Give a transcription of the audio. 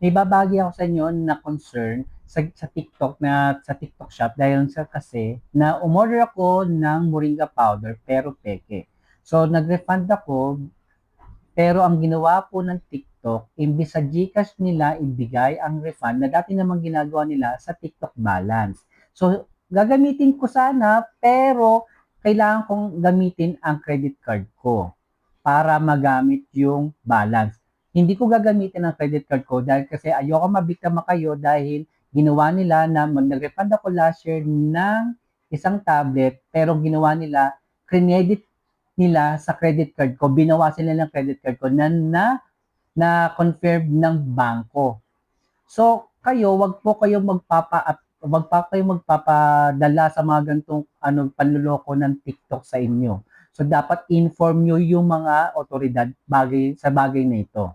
May babagi ako sa inyo na concern sa TikTok sa TikTok shop dahil sa kasi na umorder ako ng moringa powder pero peke. So nag-refund ako pero ang ginawa po ng TikTok, imbis sa GCash nila ibigay ang refund na dati namang ginagawa nila sa TikTok balance. So gagamitin ko sana pero kailangan kong gamitin ang credit card ko para magamit yung balance. Hindi ko gagamitin ang credit card ko dahil kasi ayoko mabiktima kayo dahil ginawa nila na nag-refund ako last year ng isang tablet pero ginawa nila credit nila sa credit card ko, binawasan nila ng credit card ko na confirm ng bangko. So, kayo, wag pa kayo magpapadala sa mga ganitong panluloko ng TikTok sa inyo. So, dapat inform nyo yung mga otoridad sa bagay na ito.